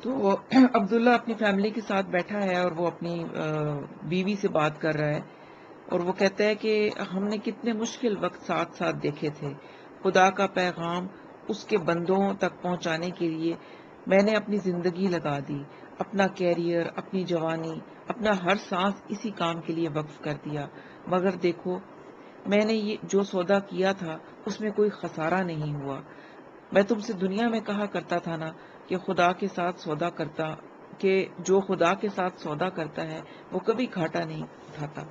تو عبداللہ اپنی فیملی کے ساتھ بیٹھا ہے اور وہ اپنی بیوی سے بات کر رہا ہے، اور وہ کہتا ہے کہ ہم نے کتنے مشکل وقت ساتھ ساتھ دیکھے تھے، خدا کا پیغام اس کے بندوں تک پہنچانے کے لیے میں نے اپنی زندگی لگا دی، اپنا کیریئر، اپنی جوانی، اپنا ہر سانس اسی کام کے لیے وقف کر دیا، مگر دیکھو میں نے یہ جو سودا کیا تھا اس میں کوئی خسارہ نہیں ہوا۔ میں تم سے دنیا میں کہا کرتا تھا نا کہ جو خدا کے ساتھ سودا کرتا ہے وہ کبھی گھاٹا نہیں اٹھاتا۔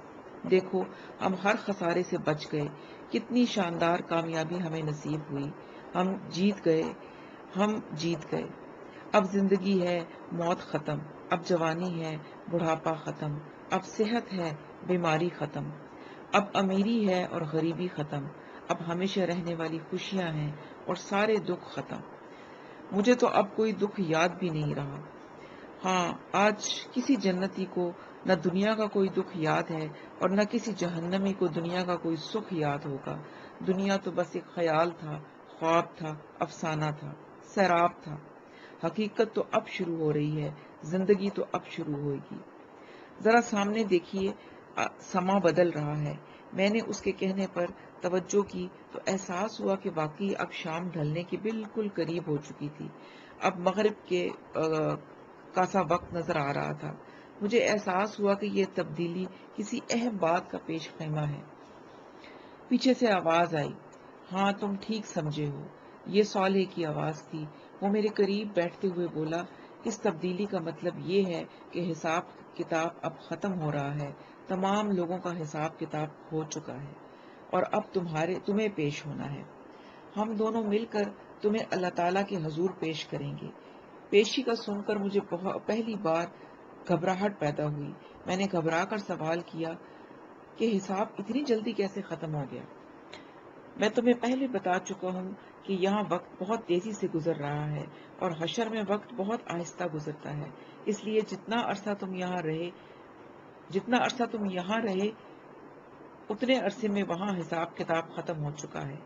دیکھو ہم ہر خسارے سے بچ گئے، کتنی شاندار کامیابی ہمیں نصیب ہوئی، ہم جیت گئے۔ اب زندگی ہے، موت ختم، اب جوانی ہے، بڑھاپا ختم، اب صحت ہے، بیماری ختم، اب امیری ہے اور غریبی ختم، اب ہمیشہ رہنے والی خوشیاں ہیں اور سارے دکھ ختم۔ مجھے تو اب کوئی دکھ یاد بھی نہیں رہا۔ ہاں، آج کسی جنتی کو نہ دنیا کا کوئی دکھ یاد ہے اور نہ کسی جہنمی کو دنیا کا کوئی سکھ یاد ہوگا۔ دنیا تو بس ایک خیال تھا، خواب تھا، افسانہ تھا، سیراب تھا۔ حقیقت تو اب شروع ہو رہی ہے، زندگی تو اب شروع ہوئے گی۔ ذرا سامنے دیکھیے، سما بدل رہا ہے۔ میں نے اس کے کہنے پر توجہ کی تو احساس ہوا کہ واقعی اب شام ڈھلنے کے بالکل قریب ہو چکی تھی۔ اب مغرب کا سا وقت نظر آ رہا تھا۔ مجھے احساس ہوا کہ یہ تبدیلی کسی اہم بات کا پیش خیمہ ہے۔ پیچھے سے آواز آئی، ہاں تم ٹھیک سمجھے ہو۔ یہ صالح کی آواز تھی۔ وہ میرے قریب بیٹھتے ہوئے بولا، اس تبدیلی کا مطلب یہ ہے کہ حساب کتاب اب ختم ہو رہا ہے، تمام لوگوں کا حساب کتاب ہو چکا ہے اور اب تمہیں پیش ہونا ہے۔ ہم دونوں مل کر تمہیں اللہ تعالیٰ کے حضور پیش کریں گے۔ پیشی کا سن کر مجھے پہلی بار گھبراہٹ پیدا ہوئی۔ میں نے گھبرا کر سوال کیا کہ حساب اتنی جلدی کیسے ختم ہو گیا؟ میں تمہیں پہلے بتا چکا ہوں کہ یہاں وقت بہت تیزی سے گزر رہا ہے اور حشر میں وقت بہت آہستہ گزرتا ہے، اس لیے جتنا عرصہ تم یہاں رہے اتنے عرصے میں وہاں حساب کتاب ختم ہو چکا ہے۔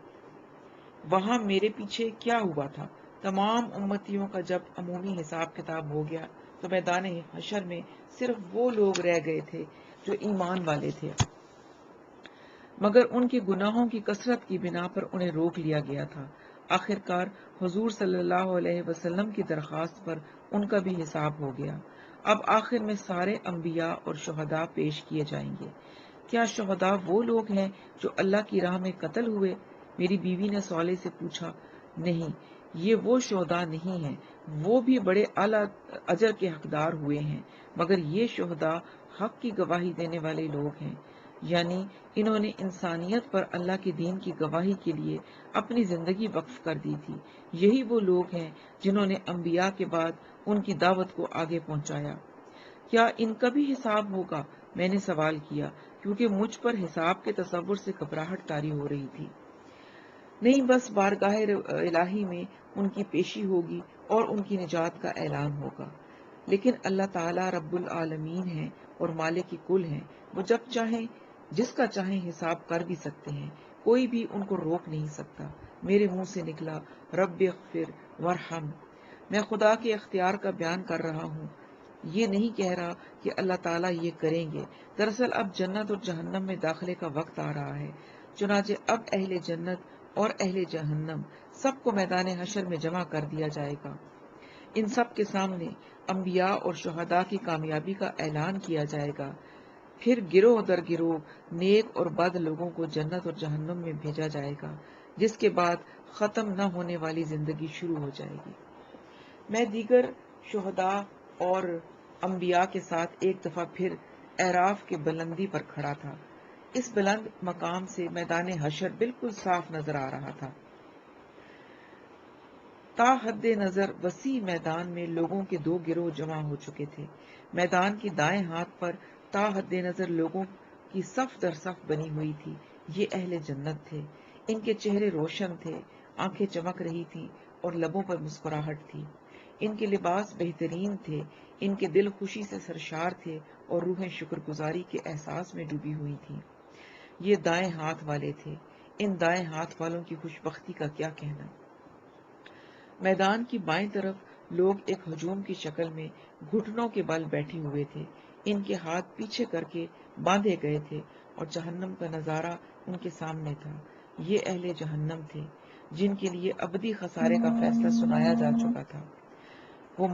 وہاں میرے پیچھے کیا ہوا تھا؟ تمام امتیوں کا جب عمومی حساب کتاب ہو گیا تو میدان حشر میں صرف وہ لوگ رہ گئے تھے جو ایمان والے تھے، مگر ان کے گناہوں کی کثرت کی بنا پر انہیں روک لیا گیا تھا۔ آخرکار حضور صلی اللہ علیہ وسلم کی درخواست پر ان کا بھی حساب ہو گیا۔ اب آخر میں سارے انبیاء اور شہداء پیش کیے جائیں گے۔ کیا شہداء وہ لوگ ہیں جو اللہ کی راہ میں قتل ہوئے؟ میری بیوی نے صالح سے پوچھا۔ نہیں، یہ وہ شہداء نہیں ہیں، وہ بھی بڑے اعلیٰ اجر کے حقدار ہوئے ہیں، مگر یہ شہداء حق کی گواہی دینے والے لوگ ہیں، یعنی انہوں نے انسانیت پر اللہ کے دین کی گواہی کے لیے اپنی زندگی وقف کر دی تھی۔ یہی وہ لوگ ہیں جنہوں نے انبیاء کے بعد ان کی دعوت کو آگے پہنچایا۔ کیا ان کا بھی حساب ہوگا؟ میں نے سوال کیا، کیونکہ مجھ پر حساب کے تصور سے گھبراہٹ طاری ہو رہی تھی۔ نہیں، بس بارگاہ الہی میں ان کی پیشی ہوگی اور ان کی نجات کا اعلان ہوگا۔ لیکن اللہ تعالیٰ رب العالمین ہیں اور مالک کل ہیں، وہ جب چاہیں جس کا چاہیں حساب کر بھی سکتے ہیں، کوئی بھی ان کو روک نہیں سکتا۔ میرے منہ سے نکلا، رب اغفر وارحم۔ میں خدا کے اختیار کا بیان کر رہا ہوں، یہ نہیں کہہ رہا کہ اللہ تعالیٰ یہ کریں گے۔ دراصل اب جنت اور جہنم میں داخلے کا وقت آ رہا ہے، چنانچہ اب اہل جنت اور اہل جہنم سب کو میدان حشر میں جمع کر دیا جائے گا۔ ان سب کے سامنے انبیاء اور شہداء کی کامیابی کا اعلان کیا جائے گا۔ پھر گروہ در گروہ نیک اور بد لوگوں کو جنت اور جہنم میں بھیجا جائے گا، جس کے بعد ختم نہ ہونے والی زندگی شروع ہو جائے گی۔ میں دیگر شہداء اور انبیاء کے ساتھ ایک دفعہ پھر اعراف کے بلندی پر کھڑا تھا۔ اس بلند مقام سے میدان حشر بالکل صاف نظر آ رہا تھا۔ تا حد نظر وسیع میدان میں لوگوں کے دو گروہ جمع ہو چکے تھے۔ میدان کی دائیں ہاتھ پر تا حد نظر لوگوں کی صف در صف بنی ہوئی تھی۔ یہ اہل جنت تھے۔ ان کے چہرے روشن تھے، آنکھیں چمک رہی تھیں اور لبوں پر مسکراہٹ تھی۔ ان کے لباس بہترین تھے، ان کے دل خوشی سے سرشار تھے اور روحیں شکر گزاری کے احساس میں ڈوبی ہوئی تھیں۔ یہ دائیں ہاتھ والے تھے، ان دائیں ہاتھ والوں کی خوش بختی کا کیا کہنا۔ میدان کی بائیں طرف لوگ ایک ہجوم کی شکل میں گھٹنوں کے بل بیٹھے ہوئے تھے، ان کے ہاتھ پیچھے کر کے باندھے گئے تھے اور جہنم کا نظارہ ان کے سامنے تھا۔ یہ اہل جہنم تھے جن کے لیے ابدی خسارے کا فیصلہ سنایا جا چکا تھا۔ وہ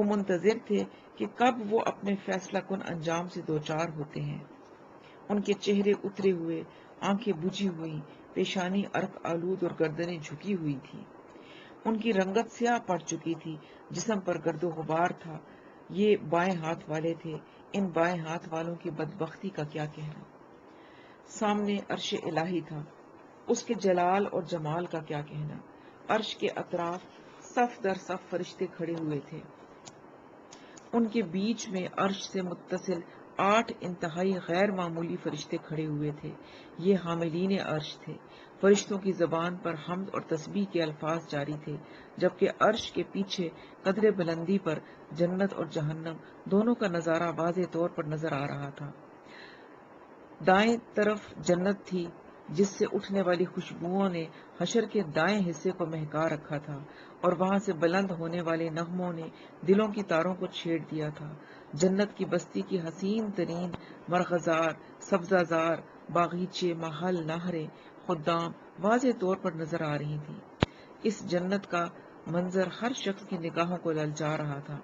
منتظر تھے کہ کب وہ اپنے فیصلہ کن انجام سے دوچار ہوتے ہیں۔ ان کے چہرے اترے ہوئے، آنکھیں بجھی ہوئی، پیشانی عرق آلود اور گردنیں جھکی ہوئی تھی۔ ان کی رنگت سیاہ پڑ چکی تھی، جسم پر گرد و غبار تھا۔ یہ بائیں ہاتھ والے تھے، ان بائیں ہاتھ والوں کی بدبختی کا کیا کہنا۔ سامنے عرش الہی تھا، اس کے جلال اور جمال کا کیا کہنا۔ عرش کے اطراف صف در صف فرشتے کھڑے ہوئے تھے۔ ان کے بیچ میں عرش سے متصل 8 انتہائی غیر معمولی فرشتے کھڑے ہوئے تھے۔ یہ حاملین عرش تھے۔ فرشتوں کی زبان پر حمد اور تسبیح کے الفاظ جاری تھے، جبکہ عرش کے پیچھے قدر بلندی پر جنت اور جہنم دونوں کا نظارہ واضح طور پر نظر آ رہا تھا۔ دائیں طرف جنت تھی، جس سے اٹھنے والی خوشبوؤں نے حشر کے دائیں حصے کو مہکا رکھا تھا، اور وہاں سے بلند ہونے والے نغموں نے دلوں کی تاروں کو چھیڑ دیا تھا۔ جنت کی بستی کی حسین ترین مرغزار، سبزہ زار باغیچے، محل، نہریں، خدام واضح طور پر نظر آ رہی تھی۔ اس جنت کا منظر ہر شخص کی نگاہوں کو للچا رہا تھا۔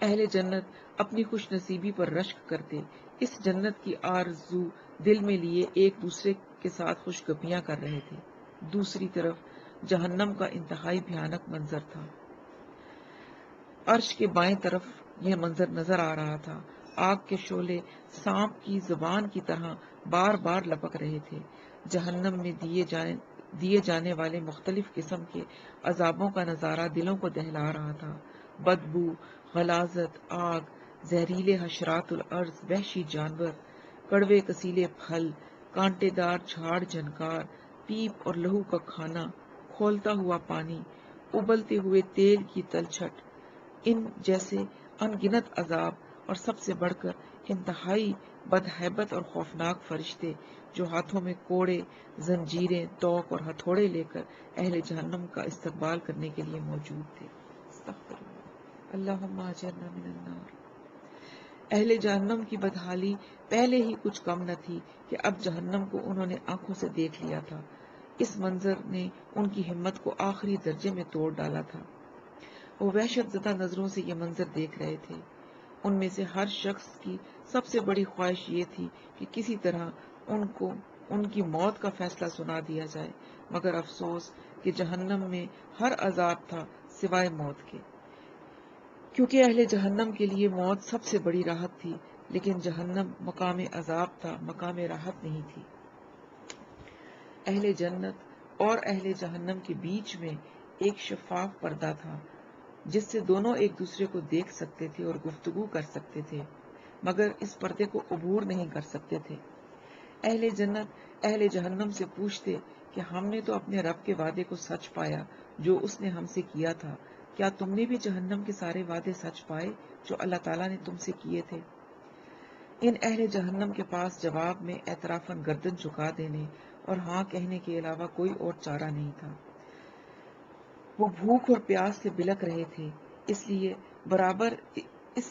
اہل جنت اپنی خوش نصیبی پر رشک کرتے، اس جنت کی آرزو دل میں لیے ایک دوسرے کے ساتھ خوشگپیاں کر رہے تھے۔ دوسری طرف جہنم کا انتہائی بھیانک منظر تھا۔ عرش کے بائیں طرف یہ منظر نظر آ رہا تھا۔ آگ کے شعلے سانپ کی زبان کی طرح بار بار لپک رہے تھے۔ جہنم میں دیے جانے والے مختلف قسم کے عذابوں کا نظارہ دلوں کو دہلا رہا تھا۔ بدبو، غلاظت، آگ، زہریلے حشرات الارض، وحشی جانور، کڑوے کسیلے پھل، کانٹے دار جھاڑ جھنکار، پیپ اور لہو کا کھانا، کھولتا ہوا پانی، ابلتے ہوئے تیل کی تلچھٹ، ان جیسے ان گنت عذاب، اور سب سے بڑھ کر انتہائی بدہیبت اور خوفناک فرشتے جو ہاتھوں میں کوڑے، زنجیریں، توق اور ہتھوڑے لے کر اہل جہنم کا استقبال کرنے کے لیے موجود تھے۔ استغفر اللہ، اللہم اجرنا من النار۔ اہل جہنم کی بدحالی پہلے ہی کچھ کم نہ تھی کہ اب جہنم کو انہوں نے آنکھوں سے دیکھ لیا تھا۔ اس منظر نے ان کی ہمت کو آخری درجے میں توڑ ڈالا تھا۔ وہ وحشت زدہ نظروں سے یہ منظر دیکھ رہے تھے۔ ان میں سے ہر شخص کی سب سے بڑی خواہش یہ تھی کہ کسی طرح ان کو ان کی موت کا فیصلہ سنا دیا جائے، مگر افسوس کہ جہنم میں ہر عذاب تھا سوائے موت کے، کیونکہ اہل جہنم کے لیے موت سب سے بڑی راحت تھی، لیکن جہنم مقام عذاب تھا، مقام راحت نہیں تھی۔ اہل جنت اور اہل جہنم کے بیچ میں ایک شفاف پردہ تھا، جس سے دونوں ایک دوسرے کو دیکھ سکتے تھے اور گفتگو کر سکتے تھے، مگر اس پردے کو عبور نہیں کر سکتے تھے۔ اہل جنت اہل جہنم سے پوچھتے کہ ہم نے تو اپنے رب کے وعدے کو سچ پایا جو اس نے ہم سے کیا تھا، کیا تم نے بھی جہنم کے سارے وعدے سچ پائے جو اللہ تعالیٰ نے تم سے کیے تھے؟ ان اہل جہنم کے پاس جواب میں اعترافاً گردن جھکا دینے اور ہاں کہنے کے علاوہ کوئی اور چارہ نہیں تھا۔ وہ بھوک اور پیاس سے بلک رہے تھے، اس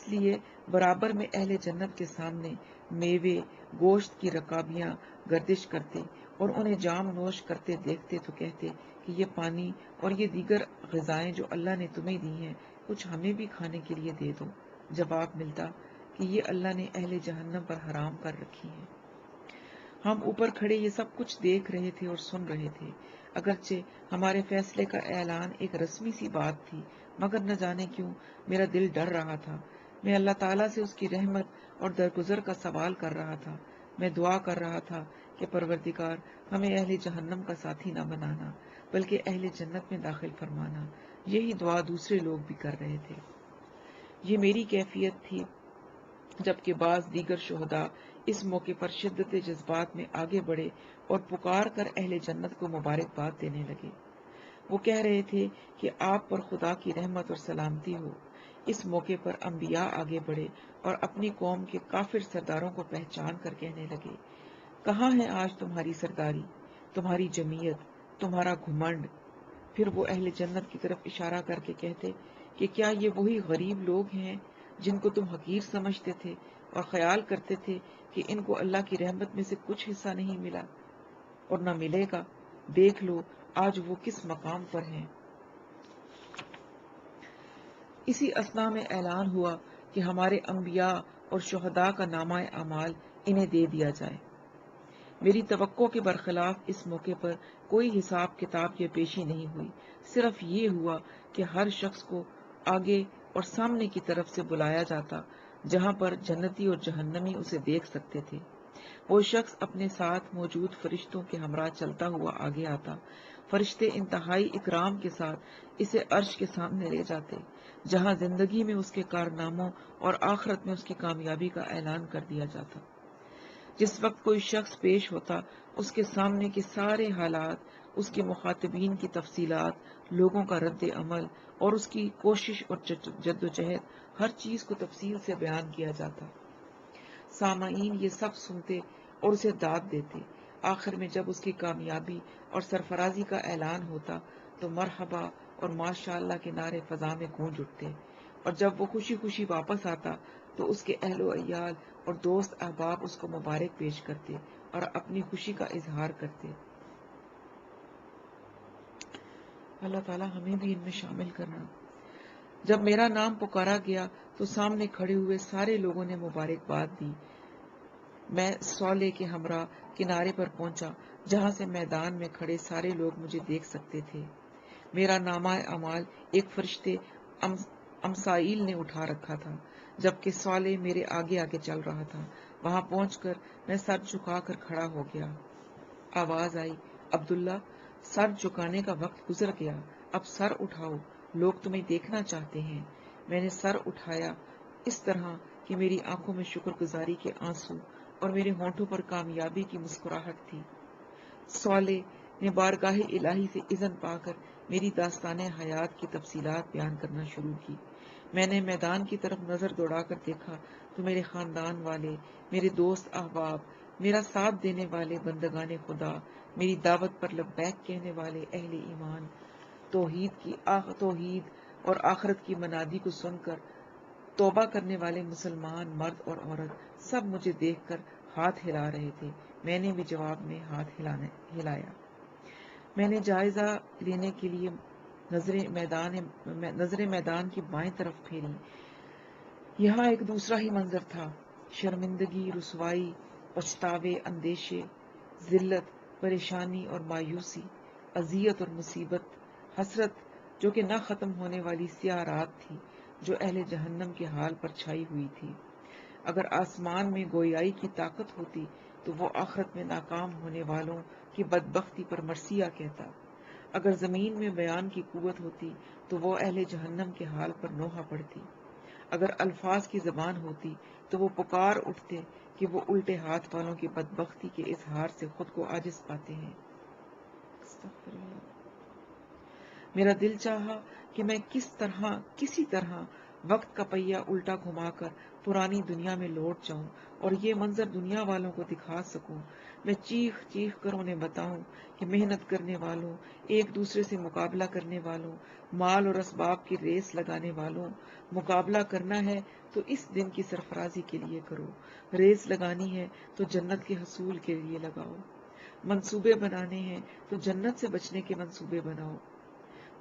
لیے برابر میں اہل جنت کے سامنے میوے، گوشت کی رکابیاں گردش کرتے اور انہیں جام نوش کرتے دیکھتے تو کہتے کہ یہ پانی اور یہ دیگر غذائیں جو اللہ نے تمہیں دی ہیں، کچھ ہمیں بھی کھانے کے لیے دے دو۔ جواب ملتا کہ یہ اللہ نے اہل جہنم پر حرام کر رکھی ہیں۔ ہم اوپر کھڑے یہ سب کچھ دیکھ رہے تھے اور سن رہے تھے، اگرچہ ہمارے فیصلے کا اعلان ایک رسمی سی بات تھی، مگر نہ جانے کیوں میرا دل ڈر رہا تھا۔ میں اللہ تعالیٰ سے اس کی رحمت اور درگزر کا سوال کر رہا تھا۔ میں دعا کر رہا تھا کہ پروردگار ہمیں اہل جہنم کا ساتھی نہ بنانا بلکہ اہل جنت میں داخل فرمانا۔ یہی دعا دوسرے لوگ بھی کر رہے تھے۔ یہ میری کیفیت تھی، جبکہ بعض دیگر شہداء اس موقع پر شدت جذبات میں آگے بڑھے اور پکار کر اہل جنت کو مبارکباد دینے لگے۔ وہ کہہ رہے تھے کہ آپ پر خدا کی رحمت اور سلامتی ہو۔ اس موقع پر انبیاء آگے بڑھے اور اپنی قوم کے کافر سرداروں کو پہچان کر کہنے لگے، کہاں ہے آج تمہاری سرداری، تمہاری جمعیت، تمہارا گھمنڈ۔ پھر وہ اہل جنت کی طرف اشارہ کر کے کہتے کہ کیا یہ وہی غریب لوگ ہیں جن کو تم حقیر سمجھتے تھے اور خیال کرتے تھے کہ ان کو اللہ کی رحمت میں سے کچھ حصہ نہیں ملا اور نہ ملے گا؟ دیکھ لو آج وہ کس مقام پر ہیں۔ اسی اثنا میں اعلان ہوا کہ ہمارے انبیاء اور شہداء کا نامہ اعمال انہیں دے دیا جائے۔ میری توقع کے برخلاف اس موقع پر کوئی حساب کتاب یا پیشی نہیں ہوئی، صرف یہ ہوا کہ ہر شخص کو آگے اور سامنے کی طرف سے بلایا جاتا جہاں پر جنتی اور جہنمی اسے دیکھ سکتے تھے۔ وہ شخص اپنے ساتھ موجود فرشتوں کے ہمراہ چلتا ہوا آگے آتا۔ فرشتے انتہائی اکرام کے ساتھ اسے عرش کے سامنے لے جاتے جہاں زندگی میں اس کے کارناموں اور آخرت میں اس کی کامیابی کا اعلان کر دیا جاتا۔ جس وقت کوئی شخص پیش ہوتا اس کے سامنے کے سارے حالات، اس کے مخاطبین کی تفصیلات، لوگوں کا رد عمل اور اس کی کوشش اور جدوجہد، ہر چیز کو تفصیل سے بیان کیا جاتا۔ سامعین یہ سب سنتے اور اسے داد دیتے۔ آخر میں جب اس کی کامیابی اور سرفرازی کا اعلان ہوتا تو مرحبا اور ماشاء اللہ کے نعرے فضا میں گونج اٹھتے، اور جب وہ خوشی خوشی واپس آتا تو اس کے اہل و عیال اور دوست احباب اس کو مبارک پیش کرتے اور اپنی خوشی کا اظہار کرتے۔ اللہ تعالیٰ ہمیں بھی ان میں شامل کرنا۔ جب میرا نام پکارا گیا تو سامنے کھڑے ہوئے سارے لوگوں نے مبارکباد دی۔ میں صالح کے ہمراہ کنارے پر پہنچا جہاں سے میدان میں کھڑے سارے لوگ مجھے دیکھ سکتے تھے۔ میرا نامہ اعمال ایک فرشتے امسائیل نے اٹھا رکھا تھا جبکہ صالح میرے آگے آگے چل رہا تھا۔ وہاں پہنچ کر میں سر جھکا کر کھڑا ہو گیا۔ آواز آئی، عبداللہ سر جھکانے کا وقت گزر گیا، اب سر اٹھاؤ، لوگ تمہیں دیکھنا چاہتے ہیں۔ میں نے سر اٹھایا اس طرح کہ میری آنکھوں میں شکر گزاری کے آنسو اور میرے ہونٹوں پر کامیابی کی مسکراہٹ تھی۔ صالح نے بارگاہ الہی سے اذن پا کر میری داستان حیات کی تفصیلات بیان کرنا شروع کی۔ میں نے میدان کی طرف نظر دوڑا کر دیکھا تو میرے خاندان والے، میرے دوست احباب، میرا ساتھ دینے والے بندگان خدا، میری دعوت پر لبیک کہنے والے اہل ایمان، توحید اور آخرت کی منادی کو سن کر توبہ کرنے والے مسلمان مرد اور عورت سب مجھے دیکھ کر ہاتھ ہلا رہے تھے۔ میں نے بھی جواب میں ہاتھ ہلایا۔ میں نے جائزہ لینے کے لیے نظر میدان کی بائیں طرف پھیری۔ یہاں ایک دوسرا ہی منظر تھا، شرمندگی، رسوائی، پچھتاوے، اندیشے، ذلت، پریشانی اور مایوسی، اذیت اور مصیبت، حسرت جو کہ نہ ختم ہونے والی سیاہ رات تھی جو اہل جہنم کے حال پر چھائی ہوئی تھی۔ اگر آسمان میں گویائی کی طاقت ہوتی تو وہ آخرت میں ناکام ہونے والوں کی بدبختی پر مرثیہ کہتا۔ اگر زمین میں بیان کی قوت ہوتی تو وہ اہل جہنم کے حال پر نوحہ پڑتی۔ اگر الفاظ کی زبان ہوتی تو وہ پکار اٹھتے کہ وہ الٹے ہاتھ والوں کی بدبختی کے اظہار سے خود کو عاجز پاتے ہیں۔ استغفر اللہ۔ میرا دل چاہا کہ میں کسی طرح وقت کا پہیہ الٹا گھما کر پرانی دنیا میں لوٹ جاؤں اور یہ منظر دنیا والوں کو دکھا سکوں۔ میں چیخ چیخ کر انہیں بتاؤں کہ محنت کرنے والوں، ایک دوسرے سے مقابلہ کرنے والوں، مال اور اسباب کی ریس لگانے والوں، مقابلہ کرنا ہے تو اس دن کی سرفرازی کے لیے کرو، ریس لگانی ہے تو جنت کے حصول کے لیے لگاؤ، منصوبے بنانے ہیں تو جنت سے بچنے کے منصوبے بناؤ۔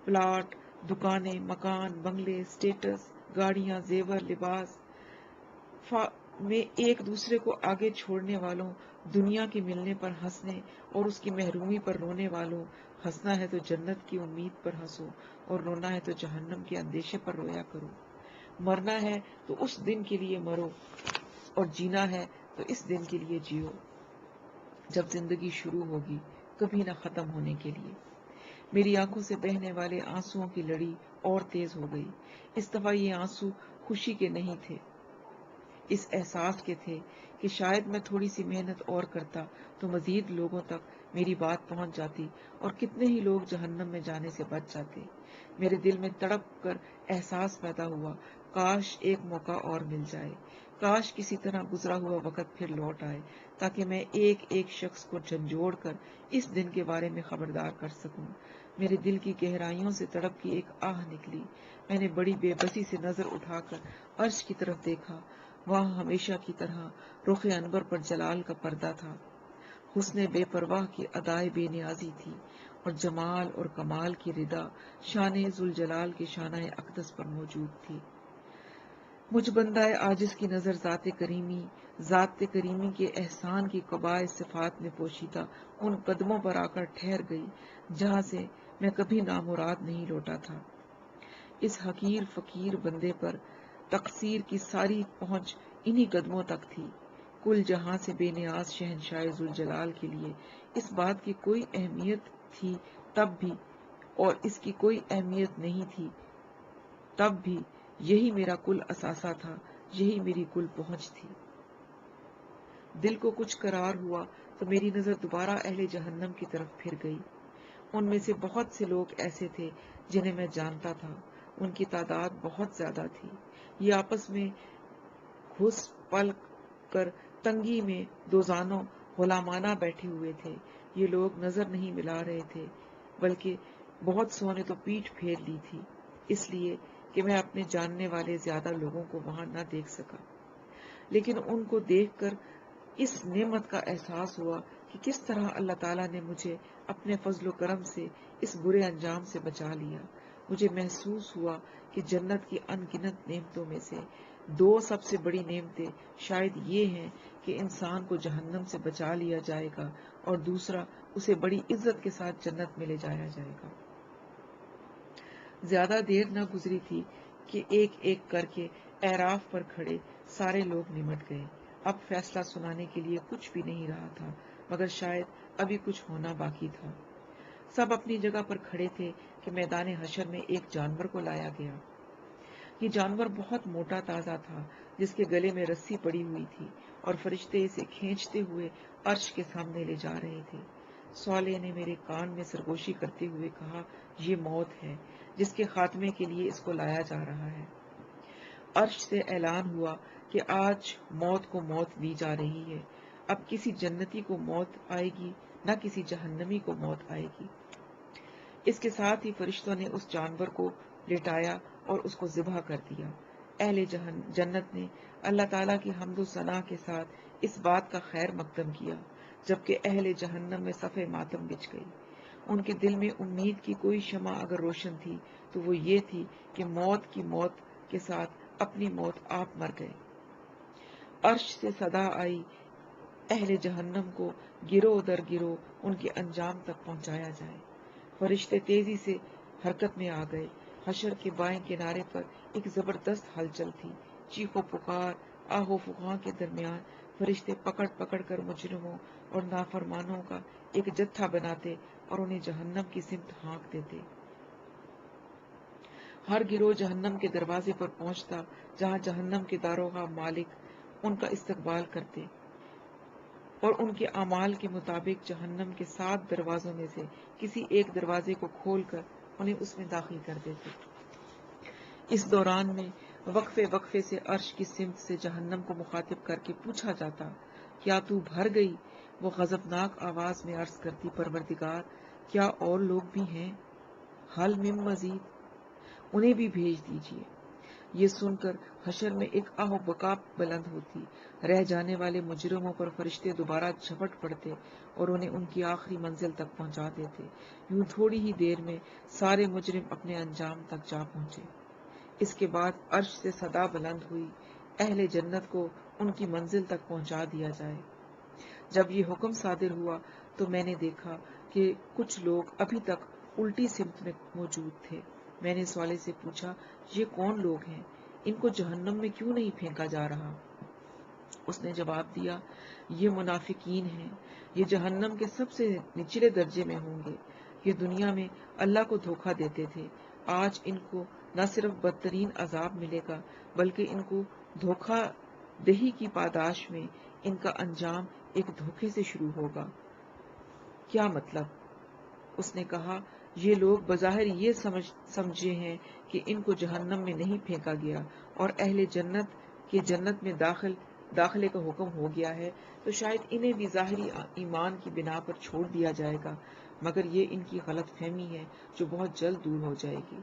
پلاٹ، دکانیں، مکان، بنگلے، سٹیٹس، گاڑیاں، زیور، لباس میں ایک دوسرے کو آگے چھوڑنے والوں، دنیا کے ملنے پر ہنسنے اور اس کی محرومی پر رونے والوں، ہنسنا ہے تو جنت کی امید پر ہنسو اور رونا ہے تو جہنم کے اندیشے پر رویا کرو۔ مرنا ہے تو اس دن کے لیے مرو اور جینا ہے تو اس دن کے لیے جیو جب زندگی شروع ہوگی، کبھی نہ ختم ہونے کے لیے۔ میری آنکھوں سے بہنے والے آنسوؤں کی لڑی اور تیز ہو گئی۔ اس دفعہ یہ آنسو خوشی کے نہیں تھے، اس احساس کے تھے کہ شاید میں تھوڑی سی محنت اور کرتا تو مزید لوگوں تک میری بات پہنچ جاتی اور کتنے ہی لوگ جہنم میں جانے سے بچ جاتے۔ میرے دل میں تڑپ کر احساس پیدا ہوا، کاش ایک موقع اور مل جائے، کاش کسی طرح گزرا ہوا وقت پھر لوٹ آئے تاکہ میں ایک ایک شخص کو جھنجھوڑ کر اس دن کے بارے میں خبردار کر سکوں۔ میرے دل کی گہرائیوں سے تڑپ کی ایک آہ نکلی۔ میں نے بڑی بے بسی سے نظر اٹھا کر عرش کی طرف دیکھا۔ وہاں ہمیشہ کی طرح رخ انور پر جلال کا پردہ تھا۔ حسن بے پرواہ کی ادائے بے نیازی تھی اور جمال اور کمال کی ردا شان ذوالجلال کے شانہ اقدس پر موجود تھی۔ مجھ بندہ عاجز کی نظر ذات کریمی کے احسان کی قبائے صفات میں پوشیدہ ان قدموں پر آ کر ٹھہر گئی جہاں سے میں کبھی نامراد نہیں لوٹا تھا۔ اس حقیر فقیر بندے پر تقصیر کی ساری پہنچ انہی قدموں تک تھی۔ کل جہاں سے بے نیاز شہنشاہ ذوالجلال کے لیے اس بات کی کوئی اہمیت تھی تب بھی، اور اس کی کوئی اہمیت نہیں تھی تب بھی، یہی میرا کل اثاثہ تھا، یہی میری کل پہنچ تھی۔ دل کو کچھ قرار ہوا تو میری نظر دوبارہ اہل جہنم کی طرف پھر گئی۔ ان میں سے بہت سے لوگ ایسے تھے جنہیں میں جانتا تھا، ان کی تعداد بہت زیادہ تھی۔ یہ آپس میں گھس پل کر تنگی میں دوزانوں غلامانہ بیٹھے ہوئے تھے۔ یہ لوگ نظر نہیں ملا رہے تھے، بلکہ بہت سو نے تو پیٹھ پھیر لی تھی، اس لیے کہ میں اپنے جاننے والے زیادہ لوگوں کو وہاں نہ دیکھ سکا۔ لیکن ان کو دیکھ کر اس نعمت کا احساس ہوا کہ کس طرح اللہ تعالیٰ نے مجھے اپنے فضل و کرم سے اس برے انجام سے بچا لیا۔ مجھے محسوس ہوا کہ جنت کی ان گنت نعمتوں میں سے دو سب سے بڑی نعمتیں شاید یہ ہیں کہ انسان کو جہنم سے بچا لیا جائے گا، اور دوسرا اسے بڑی عزت کے ساتھ جنت میں لے جایا جائے گا۔ زیادہ دیر نہ گزری تھی کہ ایک ایک کر کے اعراف پر کھڑے سارے لوگ نمٹ گئے۔ اب فیصلہ سنانے کے لیے کچھ بھی نہیں رہا تھا، مگر شاید ابھی کچھ ہونا باقی تھا۔ سب اپنی جگہ پر کھڑے تھے کہ میدان حشر میں ایک جانور کو لایا گیا۔ یہ جانور بہت موٹا تازہ تھا، جس کے گلے میں رسی پڑی ہوئی تھی، اور فرشتے اسے کھینچتے ہوئے عرش کے سامنے لے جا رہے تھے۔ صالح نے میرے کان میں سرگوشی کرتے ہوئے کہا، یہ موت ہے جس کے خاتمے کے لیے اس کو لایا جا رہا ہے۔ عرش سے اعلان ہوا کہ آج موت کو موت دی جا رہی ہے۔ اب کسی جنتی کو موت آئے گی، نہ کسی جہنمی کو موت آئے گی۔ اس کے ساتھ ہی فرشتوں نے اس جانور کو لٹایا اور اس کو ذبح کر دیا۔ اہل جنت نے اللہ تعالیٰ کی حمد و ثنا کے ساتھ اس بات کا خیر مقدم کیا، جبکہ اہل جہنم میں صف ماتم بچھ گئی۔ ان کے دل میں امید کی کوئی شمع اگر روشن تھی تو وہ یہ تھی کہ موت کی موت کے ساتھ اپنی موت آپ مر گئے۔ عرش سے صدا آئی، اہل جہنم کو گروہ در گروہ ان کے انجام تک پہنچایا جائے۔ فرشتے تیزی سے حرکت میں آ گئے۔ حشر کے بائیں کنارے پر ایک زبردست ہلچل تھی۔ چیخ و پکار، آہ و فغاں کے درمیان فرشتے پکڑ پکڑ کر مجرموں اور نافرمانوں کا ایک جتھا بناتے اور انہیں جہنم کی سمت ہانک دیتے۔ ہر گروہ جہنم کے دروازے پر پہنچتا، جہاں جہنم کے داروغہ مالک ان کا استقبال کرتے اور ان کے اعمال کے مطابق جہنم کے 7 دروازوں میں سے کسی ایک دروازے کو کھول کر انہیں اس میں داخل کر دیتے۔ اس دوران میں وقفے وقفے سے عرش کی سمت سے جہنم کو مخاطب کر کے پوچھا جاتا، کیا تو بھر گئی؟ وہ غضبناک آواز میں عرض کرتی، پروردگار، کیا اور لوگ بھی ہیں؟ حل من مزید، انہیں بھی بھیج دیجیے۔ یہ سن کر حشر میں ایک آہ و بکا بلند ہوتی۔ رہ جانے والے مجرموں پر فرشتے دوبارہ جھپٹ پڑتے اور انہیں ان کی آخری منزل تک پہنچا دیتے۔ یوں تھوڑی ہی دیر میں سارے مجرم اپنے انجام تک جا پہنچے۔ اس کے بعد عرش سے صدا بلند ہوئی، اہل جنت کو ان کی منزل تک پہنچا دیا جائے۔ جب یہ حکم صادر ہوا تو میں نے دیکھا کہ کچھ لوگ ابھی تک الٹی سمت میں موجود تھے۔ میں نے صالح سے پوچھا، یہ کون لوگ ہیں؟ ان کو جہنم میں کیوں نہیں پھینکا جا رہا؟ اس نے جواب دیا، یہ منافقین ہیں، یہ جہنم کے سب سے نچلے درجے میں ہوں گے۔ یہ دنیا میں اللہ کو دھوکہ دیتے تھے، آج ان کو نہ صرف بدترین عذاب ملے گا بلکہ ان کو دھوکہ دہی کی پاداش میں ان کا انجام ایک دھوکے سے شروع ہوگا۔ کیا مطلب؟ اس نے کہا، یہ لوگ بظاہر یہ سمجھے ہیں کہ ان کو جہنم میں نہیں پھینکا گیا اور اہل جنت کہ جنت میں داخلے کا حکم ہو گیا ہے تو شاید انہیں بھی ظاہری ایمان کی بنا پر چھوڑ دیا جائے گا، مگر یہ ان کی غلط فہمی ہے جو بہت جلد دور ہو جائے گی۔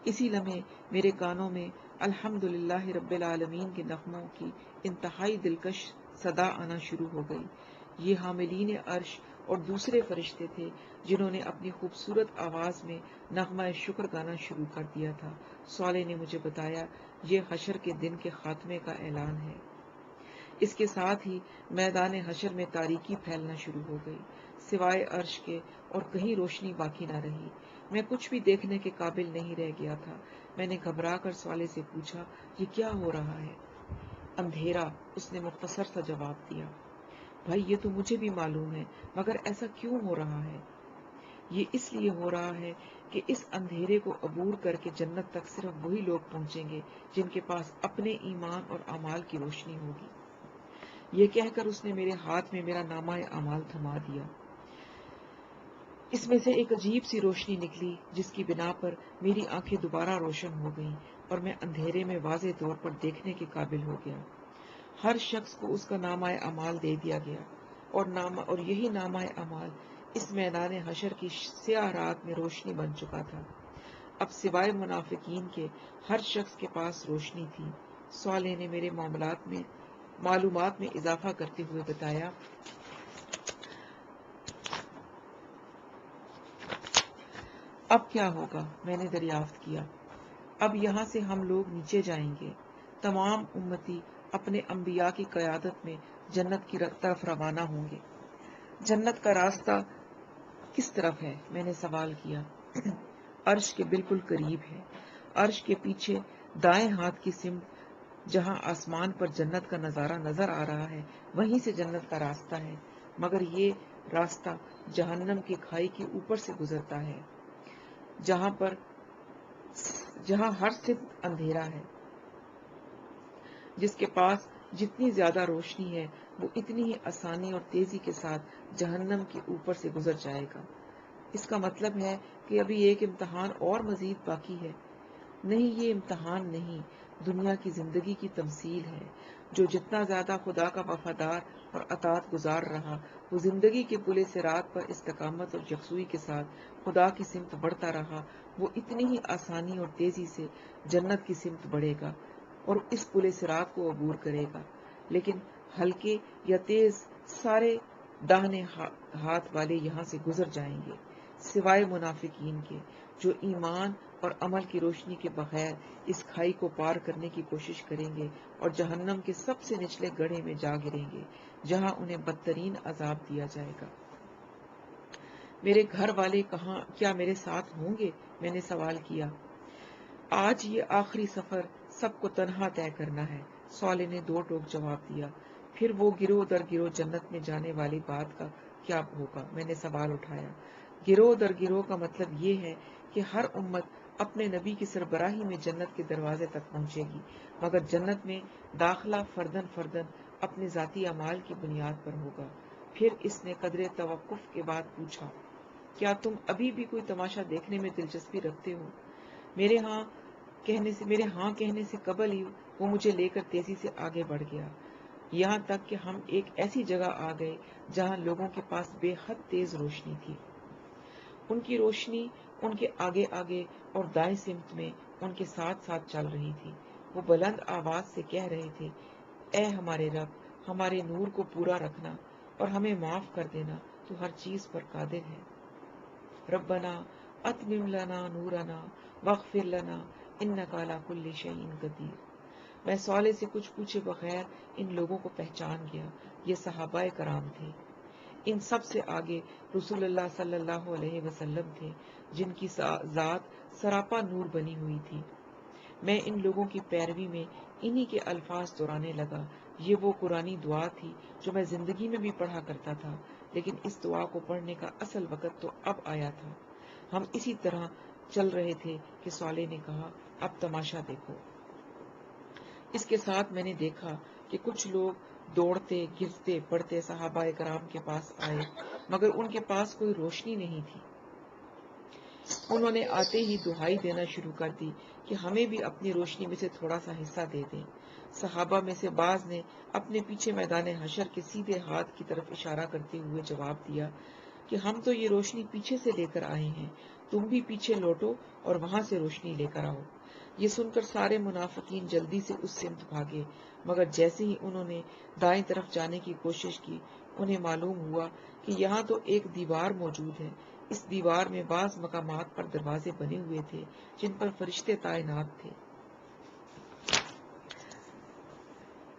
اسی لمحے میرے کانوں میں الحمدللہ رب العالمین کے نغموں کی انتہائی دلکش صدا آنا شروع ہو گئی۔ یہ حاملین عرش اور دوسرے فرشتے تھے جنہوں نے اپنی خوبصورت آواز میں نغمہ شکر گانا شروع کر دیا تھا۔ صالح نے مجھے بتایا یہ حشر کے دن کے خاتمے کا اعلان ہے۔ اس کے ساتھ ہی میدان حشر میں تاریکی پھیلنا شروع ہو گئی، سوائے عرش کے اور کہیں روشنی باقی نہ رہی۔ میں کچھ بھی دیکھنے کے قابل نہیں رہ گیا تھا۔ میں نے گھبرا کر صالح سے پوچھا یہ کیا ہو رہا ہے؟ اندھیرا، اس نے مختصر سا جواب دیا۔ بھائی یہ تو مجھے بھی معلوم ہے، مگر ایسا کیوں ہو رہا ہے؟ یہ اس لیے ہو رہا ہے کہ اس اندھیرے کو عبور کر کے جنت تک صرف وہی لوگ پہنچیں گے جن کے پاس اپنے ایمان اور اعمال کی روشنی ہوگی۔ یہ کہہ کر اس نے میرے ہاتھ میں میرا نامہ اعمال تھما دیا۔ اس میں سے ایک عجیب سی روشنی نکلی جس کی بنا پر میری آنکھیں دوبارہ روشن ہو گئیں اور میں اندھیرے میں واضح طور پر دیکھنے کے قابل ہو گیا۔ ہر شخص کو اس کا نامہ اعمال دے دیا گیا اور یہی نامہ اعمال اس میدان حشر کی سیاہ رات میں روشنی بن چکا تھا۔ اب سوائے منافقین کے ہر شخص کے پاس روشنی تھی۔ صالح نے میرے معلومات میں اضافہ کرتے ہوئے بتایا، اب کیا ہوگا؟ میں نے دریافت کیا۔ اب یہاں سے ہم لوگ نیچے جائیں گے۔ تمام امتی اپنے انبیاء کی قیادت میں جنت کی طرف روانہ ہوں گے۔ جنت کا راستہ کس طرف ہے؟ میں نے سوال کیا۔ عرش کے بالکل قریب ہے۔ عرش کے پیچھے دائیں ہاتھ کی سمت جہاں آسمان پر جنت کا نظارہ نظر آ رہا ہے وہیں سے جنت کا راستہ ہے، مگر یہ راستہ جہنم کی کھائی کے اوپر سے گزرتا ہے جہاں ہر سمت اندھیرا ہے۔ جس کے پاس جتنی زیادہ روشنی ہے وہ اتنی ہی آسانی اور تیزی کے ساتھ جہنم کے اوپر سے گزر جائے گا۔ اس کا مطلب ہے کہ ابھی ایک امتحان اور مزید باقی ہے۔ نہیں، یہ امتحان نہیں، دنیا کی زندگی کی تمثیل ہے۔ جو جتنا زیادہ خدا کا وفادار اور اطاعت گزار رہا، وہ زندگی کے پل صراط پر استقامت اور یکسوئی کے ساتھ خدا کی سمت بڑھتا رہا، وہ اتنی ہی آسانی اور تیزی سے جنت کی سمت بڑھے گا اور اس پل صراط کو عبور کرے گا۔ لیکن ہلکے یا تیز سارے داہنے ہاتھ والے یہاں سے گزر جائیں گے، سوائے منافقین کے جو ایمان اور عمل کی روشنی کے بغیر اس کھائی کو پار کرنے کی کوشش کریں گے اور جہنم کے سب سے نچلے گڑھے میں جا گریں گے جہاں انہیں بدترین عذاب دیا جائے گا۔ میرے گھر والے کیا میرے ساتھ ہوں گے؟ میں نے سوال کیا۔ آج یہ آخری سفر سب کو تنہا طے کرنا ہے، صالح نے دو ٹوک جواب دیا۔ پھر وہ گروہ در گروہ جنت میں جانے والی بات کا کیا ہوگا؟ میں نے سوال اٹھایا۔ گروہ در گروہ کا مطلب یہ ہے کہ ہر امت اپنے نبی کی سربراہی میں جنت کے دروازے تک پہنچے گی، مگر جنت میں داخلہ فردن فردن اپنے ذاتی اعمال کی بنیاد پر ہوگا۔ پھر اس نے قدر توقف کے بعد پوچھا، کیا تم ابھی بھی کوئی تماشا دیکھنے میں دلچسپی رکھتے ہو؟ میرے ہاں کہنے سے قبل ہی وہ مجھے لے کر تیزی سے آگے بڑھ گیا، یہاں تک کہ ہم ایک ایسی جگہ آ گئے جہاں لوگوں کے پاس بے حد تیز روشنی تھی۔ ان کی روشنی ان کے آگے آگے اور دائیں سمت میں ان کے ساتھ ساتھ چل رہی تھی۔ وہ بلند آواز سے کہہ رہے تھے، اے ہمارے رب، ہمارے نور کو پورا رکھنا اور ہمیں معاف کر دینا، تو ہر چیز پر قادر ہے۔ ربنا اتمم لنا نورنا واغفر لنا انک علی کل شیء قدیر۔ میں صالح سے کچھ پوچھے بغیر ان لوگوں کو پہچان گیا، یہ صحابہ کرام تھے۔ ان سب سے آگے رسول اللہ صلی اللہ علیہ وسلم تھے جن کی ذات سراپا نور بنی ہوئی تھی۔ میں ان لوگوں کی پیروی میں انہی کے الفاظ دہرانے لگا۔ یہ وہ قرآنی دعا تھی جو میں زندگی میں بھی پڑھا کرتا تھا، لیکن اس دعا کو پڑھنے کا اصل وقت تو اب آیا تھا۔ ہم اسی طرح چل رہے تھے کہ صالح نے کہا، اب تماشا دیکھو۔ اس کے ساتھ میں نے دیکھا کہ کچھ لوگ دوڑتے گرتے پڑتے صحابہ کرام کے پاس آئے، مگر ان کے پاس کوئی روشنی نہیں تھی۔ انہوں نے آتے ہی دہائی دینا شروع کر دی کہ ہمیں بھی اپنی روشنی میں سے تھوڑا سا حصہ دے دیں۔ صحابہ میں سے بعض نے اپنے پیچھے میدان حشر کے سیدھے ہاتھ کی طرف اشارہ کرتے ہوئے جواب دیا کہ ہم تو یہ روشنی پیچھے سے لے کر آئے ہیں، تم بھی پیچھے لوٹو اور وہاں سے روشنی لے کر آؤ۔ یہ سن کر سارے منافقین جلدی سے اس سمت بھاگے، مگر جیسے ہی انہوں نے دائیں طرف جانے کی کوشش کی، انہیں معلوم ہوا کہ یہاں تو ایک دیوار موجود ہے۔ اس دیوار میں بعض مقامات پر دروازے بنے ہوئے تھے جن پر فرشتے تعینات تھے۔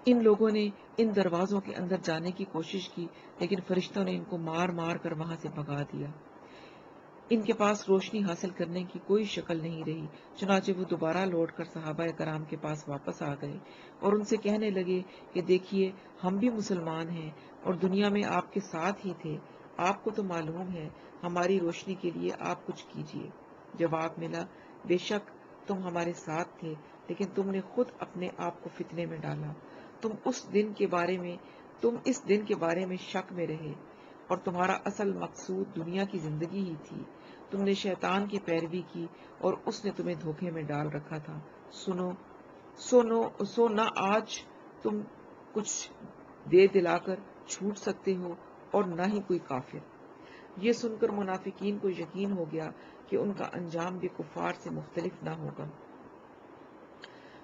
ان لوگوں نے ان دروازوں کے اندر جانے کی کوشش کی، لیکن فرشتوں نے ان کو مار مار کر وہاں سے بھگا دیا۔ ان کے پاس روشنی حاصل کرنے کی کوئی شکل نہیں رہی، چنانچہ وہ دوبارہ لوٹ کر صحابہ کرام کے پاس واپس آ گئے اور ان سے کہنے لگے کہ دیکھیے، ہم بھی مسلمان ہیں اور دنیا میں آپ کے ساتھ ہی تھے، آپ کو تو معلوم ہے، ہماری روشنی کے لیے آپ کچھ کیجیے۔ جواب ملا، بے شک تم ہمارے ساتھ تھے، لیکن تم نے خود اپنے آپ کو فتنے میں ڈالا۔ تم اس دن کے بارے میں شک میں رہے اور تمہارا اصل مقصود دنیا کی زندگی ہی تھی۔ تم نے شیطان کی پیروی کی اور اس نے تمہیں دھوکے میں ڈال رکھا تھا۔ سو نہ آج تم کچھ دے دلا کر چھوٹ سکتے ہو اور نہ ہی کوئی کافر۔ یہ سن کر منافقین کو یقین ہو گیا کہ ان کا انجام بھی کفار سے مختلف نہ ہوگا۔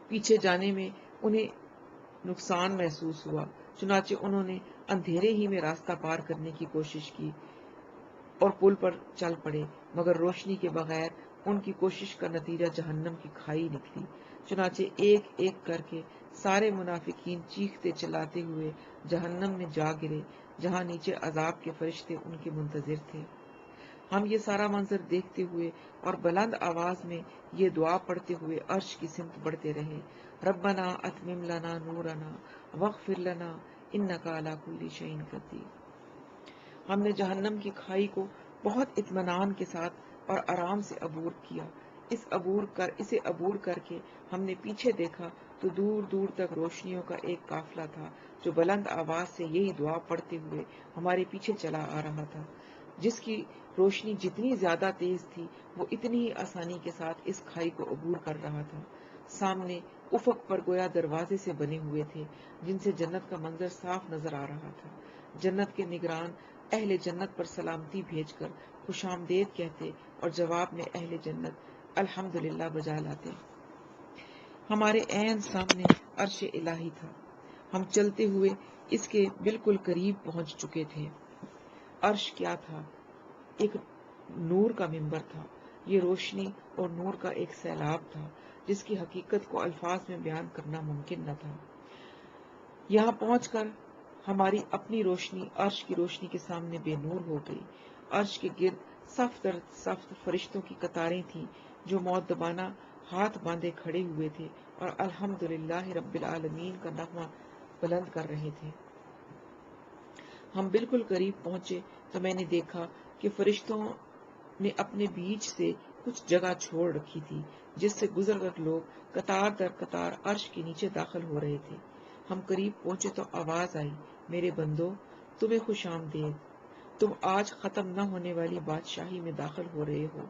پیچھے جانے میں انہیں نقصان محسوس ہوا، چنانچہ انہوں نے اندھیرے ہی میں راستہ پار کرنے کی کوشش کی اور پل پر چل پڑے، مگر روشنی کے بغیر ان کی کوشش کا نتیجہ جہنم کی کھائی نکلی۔ چنانچہ ایک ایک کر کے سارے منافقین چیختے چلاتے ہوئے جہنم میں جا گرے، جہاں نیچے عذاب کے فرشتے ان کے منتظر تھے۔ ہم یہ سارا منظر دیکھتے ہوئے اور بلند آواز میں یہ دعا پڑھتے ہوئے عرش کی سمت بڑھتے رہے، ربنا اتمم لنا نورنا واغفر لنا انک علی کل شیء قدیر۔ ہم نے جہنم کی کھائی کو بہت اطمینان کے ساتھ اور آرام سے عبور کیا۔ اسے عبور کر کے ہم نے پیچھے دیکھا تو دور دور تک روشنیوں کا ایک قافلہ تھا جو بلند آواز سے یہی دعا پڑھتے ہوئے ہمارے پیچھے چلا آ رہا تھا۔ جس کی روشنی جتنی زیادہ تیز تھی وہ اتنی ہی آسانی کے ساتھ اس کھائی کو عبور کر رہا تھا۔ سامنے افق پر گویا دروازے سے بنے ہوئے تھے جن سے جنت کا منظر صاف نظر آ رہا تھا۔ جنت کے نگران اہل جنت پر سلامتی بھیج کر خوش آمدید کہتے اور جواب میں اہل جنت الحمدللہ بجا لاتے۔ ہمارے عین سامنے عرش الہی تھا۔ ہم چلتے ہوئے اس کے بالکل قریب پہنچ چکے تھے۔ عرش کیا تھا؟ ایک نور کا ممبر تھا۔ یہ روشنی اور نور کا ایک سیلاب تھا جس کی حقیقت کو الفاظ میں بیان کرنا ممکن نہ تھا۔ یہاں پہنچ کر ہماری اپنی روشنی عرش کی روشنی کے سامنے بے نور ہو گئی۔ عرش کے گرد صف در صف فرشتوں کی قطاریں تھیں جو مؤدبانہ ہاتھ باندھے کھڑے ہوئے تھے اور الحمدللہ رب العالمین کا نغمہ بلند کر رہے تھے۔ ہم بالکل قریب پہنچے تو میں نے دیکھا کہ فرشتوں نے اپنے بیچ سے کچھ جگہ چھوڑ رکھی تھی جس سے گزر کر لوگ قطار در قطار عرش کے نیچے داخل ہو رہے تھے۔ ہم قریب پہنچے تو آواز آئی، میرے بندو، تمہیں خوش آمدید، تم آج ختم نہ ہونے والی بادشاہی میں داخل ہو رہے ہو،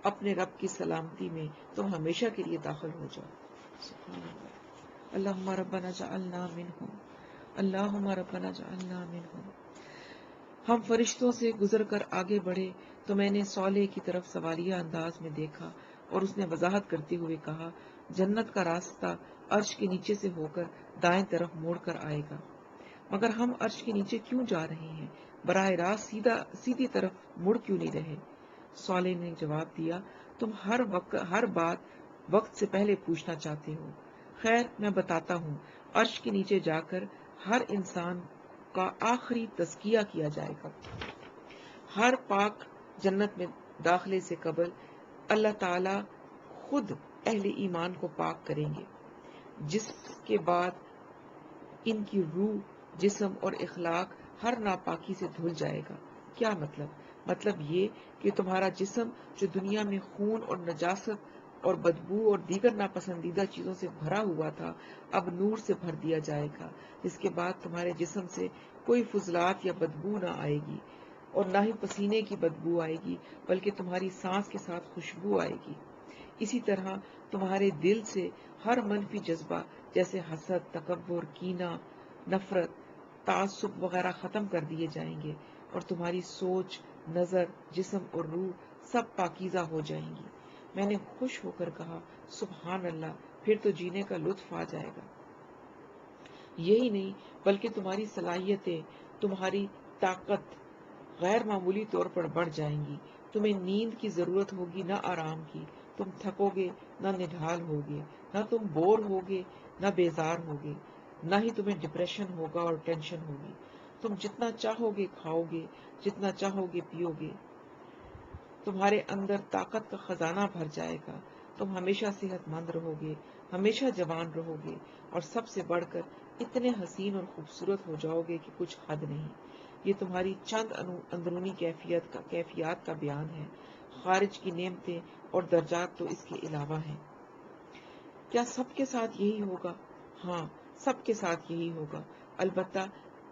اپنے رب کی سلامتی میں تم ہمیشہ کے لیے داخل ہو جاؤ۔ سبحان اللہ۔ اللہم ربنا جعلنا منہم، اللہم ربنا جعلنا منہم۔ ہم فرشتوں سے گزر کر آگے بڑھے تو میں نے صالح کی طرف سوالیہ انداز میں دیکھا اور اس نے وضاحت کرتے ہوئے کہا، جنت کا راستہ عرش کے نیچے سے ہو کر دائیں طرف موڑ کر آئے گا۔ مگر ہم عرش کے نیچے کیوں جا رہے ہیں؟ براہ راست سیدھی طرف مڑ کیوں نہیں رہے؟ صالح نے جواب دیا، تم ہر بات وقت سے پہلے پوچھنا چاہتے ہو۔ خیر، میں بتاتا ہوں، عرش کے نیچے جا کر ہر انسان کا آخری تزکیہ کیا جائے گا۔ ہر پاک جنت میں داخلے سے قبل اللہ تعالی خود اہل ایمان کو پاک کریں گے، جس کے بعد ان کی روح، جسم اور اخلاق ہر ناپاکی سے دھل جائے گا۔ کیا مطلب یہ کہ تمہارا جسم جو دنیا میں خون اور نجاست اور بدبو اور دیگر ناپسندیدہ چیزوں سے بھرا ہوا تھا، اب نور سے بھر دیا جائے گا، جس کے بعد تمہارے جسم سے کوئی فضلات یا بدبو نہ آئے گی اور نہ ہی پسینے کی بدبو آئے گی، بلکہ تمہاری سانس کے ساتھ خوشبو آئے گی۔ اسی طرح تمہارے دل سے ہر منفی جذبہ جیسے حسد، تکبر، کینہ، نفرت، تعصب وغیرہ ختم کر دیے جائیں گے اور تمہاری سوچ، نظر، جسم اور روح سب پاکیزہ ہو جائیں گی۔ میں نے خوش ہو کر کہا سبحان اللہ، پھر تو جینے کا لطف آ جائے گا۔ یہی نہیں بلکہ تمہاری صلاحیتیں، تمہاری طاقت غیر معمولی طور پر بڑھ جائیں گی۔ تمہیں نیند کی ضرورت ہوگی نہ آرام کی، تم تھکو گے نہ نڈھال ہوگے، نہ تم بور ہوگے نہ بیزار ہوگے، نہ ہی تمہیں ڈپریشن ہوگا اور ٹینشن ہوگی۔ تم جتنا چاہو گے کھاؤ گے، جتنا چاہو گے پیو گے، تمہارے اندر طاقت کا خزانہ بھر جائے گا۔ تم ہمیشہ صحت مند رہو گے، ہمیشہ جوان رہو گے، اور سب سے بڑھ کر اتنے حسین اور خوبصورت ہو جاؤ گے کہ کچھ حد نہیں۔ یہ تمہاری چند اندرونی کیفیات کا بیان ہے، خارج کی نعمتیں اور درجات تو اس کے علاوہ ہیں۔ کیا سب کے ساتھ یہی ہوگا؟ ہاں، سب کے ساتھ یہی ہوگا، البتہ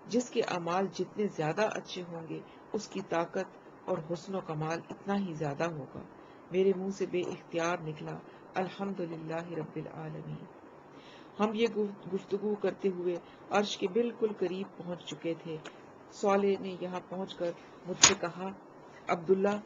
جس کے اعمال جتنے زیادہ اچھے ہوں گے اس کی طاقت اور حسن و کمال اتنا ہی زیادہ ہوگا۔ میرے منہ سے بے اختیار نکلا الحمدللہ رب العالمین۔ ہم یہ گفتگو کرتے ہوئے عرش کے بالکل قریب پہنچ چکے تھے۔ صالح نے یہاں پہنچ کر مجھ سے کہا عبداللہ،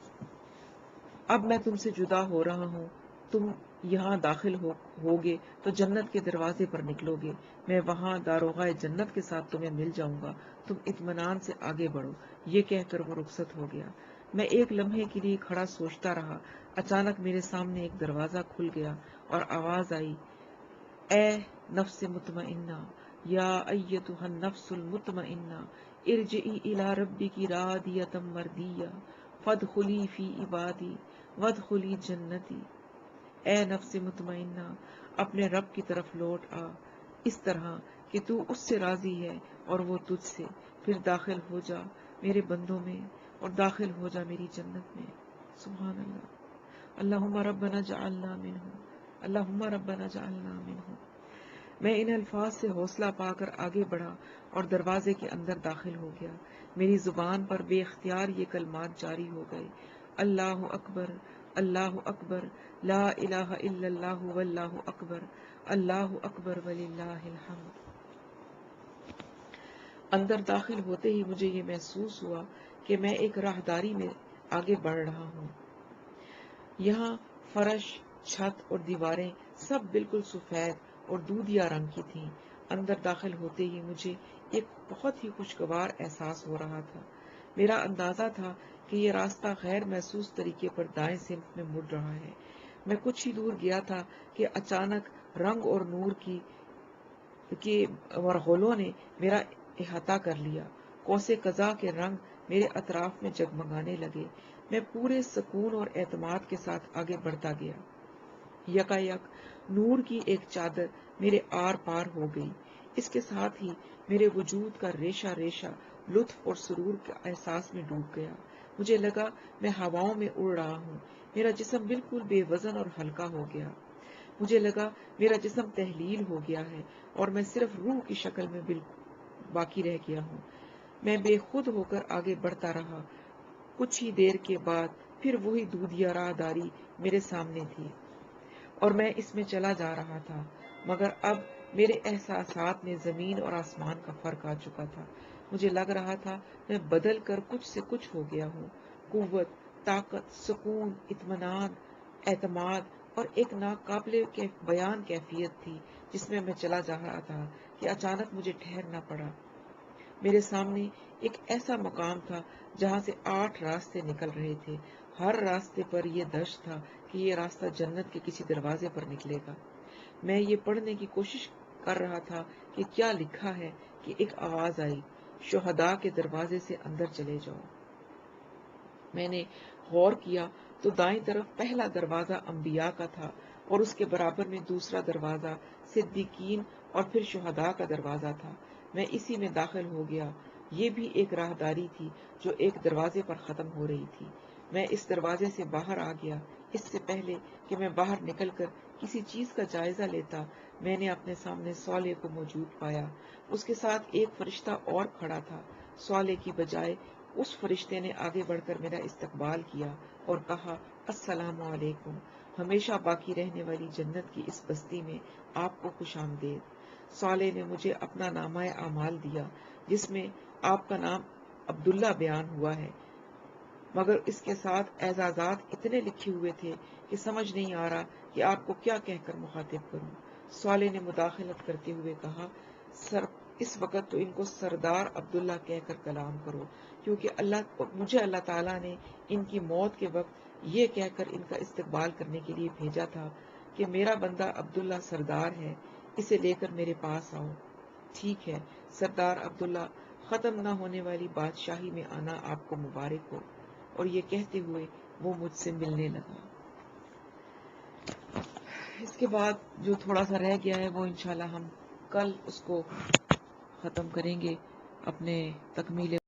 اب میں تم سے جدا ہو رہا ہوں، تم یہاں داخل ہوگے تو جنت کے دروازے پر نکلو گے، میں وہاں داروغہ جنت کے ساتھ تمہیں مل جاؤں گا، تم اطمینان سے آگے بڑھو۔ یہ کہہ کر وہ رخصت ہو گیا۔ میں ایک لمحے کے لیے کھڑا سوچتا رہا۔ اچانک میرے سامنے ایک دروازہ کھل گیا اور آواز آئی، اے نفس مطمئنہ، یا ایتھا النفس المطمئنہ، ارجعی الی ربک راضیۃ مرضیہ فادخلی فی عبادی وادخلی جنتی۔ اے نفس مطمئنہ، اپنے رب کی طرف لوٹ آ، اس طرح کہ تو اس سے راضی ہے اور وہ تجھ سے، پھر داخل ہو جا میرے بندوں میں اور داخل ہو جا میری جنت میں۔ سبحان اللہ، اللہم ربنا جعلنا منہم، اللہم ربنا جعلنا منہم۔ میں ان الفاظ سے حوصلہ پا کر آگے بڑھا اور دروازے کے اندر داخل ہو گیا۔ میری زبان پر بے اختیار یہ کلمات جاری ہو گئے، اللہ اکبر، اللہ اکبر، لا الہ الا اللہ واللہ اکبر، اللہ اکبر وللہ الحمد۔ اندر داخل ہوتے ہی مجھے یہ محسوس ہوا کہ میں ایک راہداری میں آگے بڑھ رہا ہوں۔ یہاں فرش، چھت اور دیواریں سب بالکل سفید اور دودھیا رنگ کی تھیں۔ اندر داخل ہوتے ہی مجھے ایک بہت ہی خوشگوار احساس ہو رہا تھا۔ میرا اندازہ تھا کہ یہ راستہ غیر محسوس طریقے پر دائیں سمت میں مڑ رہا ہے۔ میں کچھ ہی دور گیا تھا کہ اچانک رنگ اور نور کے مرغلوں نے میرا احاطہ کر لیا۔ قوس قزح کے رنگ میرے اطراف میں جگمگانے لگے۔ میں پورے سکون اور اعتماد کے ساتھ آگے بڑھتا گیا۔ یکا یک نور کی ایک چادر میرے آر پار ہو گئی۔ اس کے ساتھ ہی میرے وجود کا ریشہ ریشہ لطف اور سرور کے احساس میں ڈوب گیا۔ مجھے لگا میں ہواؤں میں اڑ رہا ہوں۔ میرا جسم بالکل بے وزن اور ہلکا ہو گیا۔ مجھے لگا میرا جسم تحلیل ہو گیا ہے اور میں صرف روح کی شکل میں باقی رہ گیا ہوں۔ میں بے خود ہو کر آگے بڑھتا رہا۔ کچھ ہی دیر کے بعد پھر وہی دودھیا راہداری میرے سامنے تھی اور میں اس میں چلا جا رہا تھا، مگر اب میرے احساسات میں زمین اور آسمان کا فرق آ چکا تھا۔ مجھے لگ رہا تھا میں بدل کر کچھ سے کچھ ہو گیا ہوں۔ قوت، طاقت، سکون، اطمینان، اعتماد اور ایک ناقابل بیان کیفیت تھی جس میں چلا جا رہا تھا کہ اچانک مجھے ٹھہرنا پڑا۔ میرے سامنے ایک ایسا مقام تھا جہاں سے 8 راستے نکل رہے تھے۔ ہر راستے پر یہ دشت تھا کہ یہ راستہ جنت کے کسی دروازے پر نکلے گا۔ میں یہ پڑھنے کی کوشش کر رہا تھا کہ کیا لکھا ہے کہ ایک آواز آئی، شہداء کے دروازے سے اندر چلے جاؤ۔ میں نے غور کیا تو دائیں طرف پہلا دروازہ انبیاء کا تھا اور اس کے برابر میں دوسرا دروازہ صدیقین اور پھر شہداء کا دروازہ تھا۔ میں اسی میں داخل ہو گیا۔ یہ بھی ایک راہداری تھی جو ایک دروازے پر ختم ہو رہی تھی۔ میں اس دروازے سے باہر آ گیا۔ اس سے پہلے کہ میں باہر نکل کر کسی چیز کا جائزہ لیتا، میں نے اپنے سامنے صالح کو موجود پایا۔ اس کے ساتھ ایک فرشتہ اور کھڑا تھا۔ صالح کی بجائے اس فرشتے نے آگے بڑھ کر میرا استقبال کیا اور کہا، السلام علیکم، ہمیشہ باقی رہنے والی جنت کی اس بستی میں آپ کو خوش آمدید۔ صالح نے مجھے اپنا نامہ اعمال دیا جس میں آپ کا نام عبداللہ بیان ہوا ہے، مگر اس کے ساتھ اعزازات اتنے لکھے ہوئے تھے کہ سمجھ نہیں آ رہا کہ آپ کو کیا کہہ کر مخاطب کروں۔ صالح نے مداخلت کرتے ہوئے کہا، اس وقت تو ان کو سردار عبداللہ کہہ کر کلام کرو، کیونکہ مجھے اللہ تعالیٰ نے ان کی موت کے وقت یہ کہہ کر ان کا استقبال کرنے کے لیے بھیجا تھا کہ میرا بندہ عبداللہ سردار ہے، اسے لے کر میرے پاس آؤ۔ ٹھیک ہے سردار عبداللہ، ختم نہ ہونے والی بادشاہی میں آنا آپ کو مبارک ہو۔ اور یہ کہتے ہوئے وہ مجھ سے ملنے لگا۔ اس کے بعد جو تھوڑا سا رہ گیا ہے وہ انشاءاللہ ہم کل اس کو ختم کریں گے اپنے تکمیل